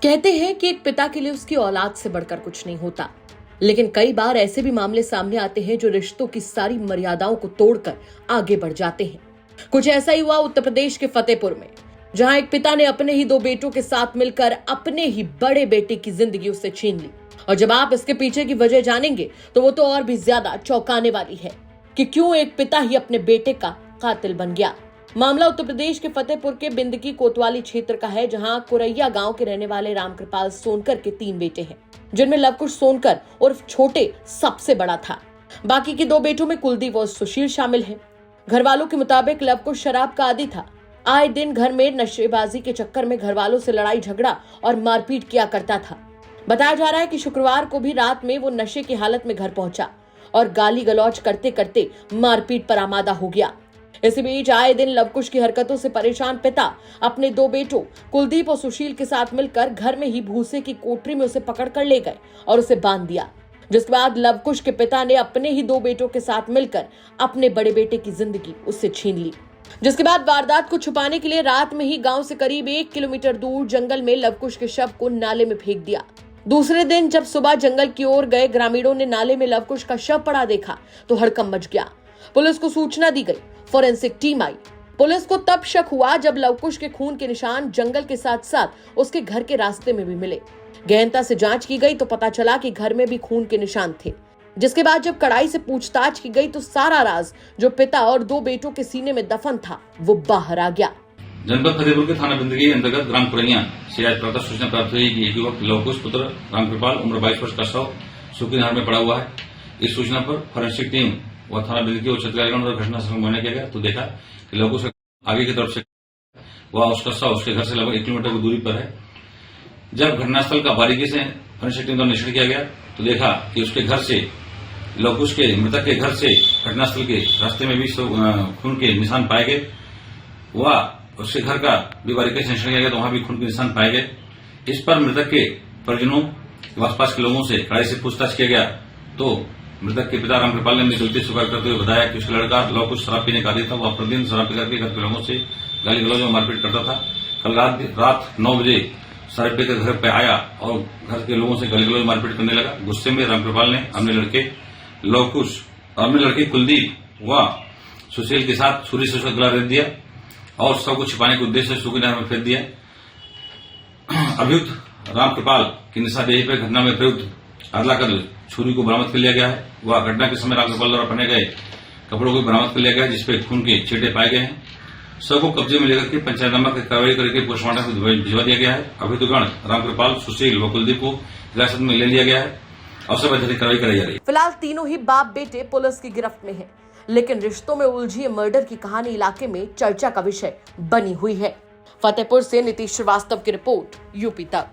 कहते हैं कि एक पिता के लिए उसकी औलाद से बढ़कर कुछ नहीं होता, लेकिन कई बार ऐसे भी मामले सामने आते हैं जो रिश्तों की सारी मर्यादाओं को तोड़कर आगे बढ़ जाते हैं। कुछ ऐसा ही हुआ उत्तर प्रदेश के फतेहपुर में, जहां एक पिता ने अपने ही 2 बेटों के साथ मिलकर अपने ही बड़े बेटे की जिंदगी उससे छीन ली। और जब आप इसके पीछे की वजह जानेंगे तो वो तो और भी ज्यादा चौंकाने वाली है कि क्यों एक पिता ही अपने बेटे का कातिल बन गया। मामला उत्तर प्रदेश के फतेहपुर के बिंदकी कोतवाली क्षेत्र का है, जहां कुरैया गांव के रहने वाले रामकृपाल सोनकर के 3 बेटे हैं, जिनमें लवकुश सोनकर उर्फ छोटे सबसे बड़ा था। बाकी के 2 बेटों में कुलदीप और सुशील शामिल हैं। घर वालों के मुताबिक लवकुश शराब का आदी था। आए दिन घर में नशेबाजी के चक्कर में घर वालों से लड़ाई झगड़ा और मारपीट किया करता था। बताया जा रहा है कि शुक्रवार को भी रात में वो नशे की हालत में घर पहुंचा और गाली गलौज करते करते मारपीट पर आमादा हो गया। इसी बीच आए दिन लवकुश की हरकतों से परेशान पिता अपने 2 बेटों कुलदीप और सुशील के साथ मिलकर घर में ही भूसे की कोठरी में उसे पकड़ कर ले गए और उसे बांध दिया। जिसके बाद लवकुश के पिता ने अपने ही 2 बेटों के साथ मिलकर अपने बड़े बेटे की जिंदगी उससे छीन ली। जिसके बाद वारदात को छुपाने के लिए रात में ही गांव से करीब 1 किलोमीटर दूर जंगल में लवकुश के शव को नाले में फेंक दिया। दूसरे दिन जब सुबह जंगल की ओर गए ग्रामीणों ने नाले में लवकुश का शव पड़ा देखा तो हड़कंप मच गया। पुलिस को सूचना दी गई, फोरेंसिक टीम आई। पुलिस को तब शक हुआ जब लवकुश के खून के निशान जंगल के साथ साथ उसके घर के रास्ते में भी मिले। गहनता से जांच की गई तो पता चला कि घर में भी खून के निशान थे। जिसके बाद जब कड़ाई से पूछताछ की गई तो सारा राज जो पिता और 2 बेटों के सीने में दफन था वो बाहर आ गया। जनपद फतेहपुर के थाना बिंदगी अंतर्गत ग्राम कुरैया से आज प्रातः सूचना प्राप्त हुई कि एक युवक लवकुश पुत्र रामकृपाल उम्र 22 वर्ष का शव सूखी नहर में पड़ा हुआ है। इस सूचना पर फोरेंसिक टीम व थाना बिंदगी और क्षेत्रीय और घटनास्थल में मुआयना किया गया तो देखा कि लवकुश आगे की तरफ से वह उसका शव उसके घर से लगभग 1 किलोमीटर की दूरी पर है। जब घटनास्थल का बारीकी से फोरेंसिक टीम द्वारा निरीक्षण किया गया तो देखा कि उसके घर से लवकुश के मृतक के घर से घटनास्थल के रास्ते में भी खून के निशान पाए गए। वह उसके घर का भी बारीकी से निरीक्षण किया गया तो वहां भी खून के निशान पाए गए। इस पर मृतक के परिजनों आसपास के लोगों से कड़ाई से पूछताछ किया गया तो मृतक के पिता रामकृपाल ने अपनी गलती स्वीकार करते हुए बताया कि उसका लड़का लवकुश शराब पीने का आदी था। वह प्रतिदिन शराब पीकर के घर के लोगों से गाली गलौज और मारपीट करता था। कल रात 9 बजे शराब पीकर घर पे आया और घर के लोगों से गाली गलौज मारपीट करने लगा। गुस्से में रामकृपाल ने अपने लड़के लवकुश और अपने लड़के कुलदीप व सुशील के साथ छुरी से उसका गला रेत दिया और शव को छिपाने के उद्देश्य से सूखी नहर में फेंक दिया। अभियुक्त रामकृपाल की निशानदेही पर घटना में प्रयुक्त अदला कर छुरी को बरामद कर लिया गया है। वह घटना के समय रामकृपाल द्वारा पहने गए कपड़ों को बरामद कर लिया गया जिसपे खून के छींटे पाए गए हैं। शव को कब्जे में लेकर के पंचायतनामा की कार्रवाई करके पोस्टमार्टम भिजवा दिया गया है। अभियुक्तगण रामकृपाल, सुशील व कुलदीप को हिरासत में ले लिया गया है और सब अधिक कार्रवाई कराई जा रही है। फिलहाल तीनों ही बाप बेटे पुलिस की गिरफ्त में हैं, लेकिन रिश्तों में उलझी मर्डर की कहानी इलाके में चर्चा का विषय बनी हुई है। फतेहपुर से नीतीश श्रीवास्तव की रिपोर्ट, यूपी तक।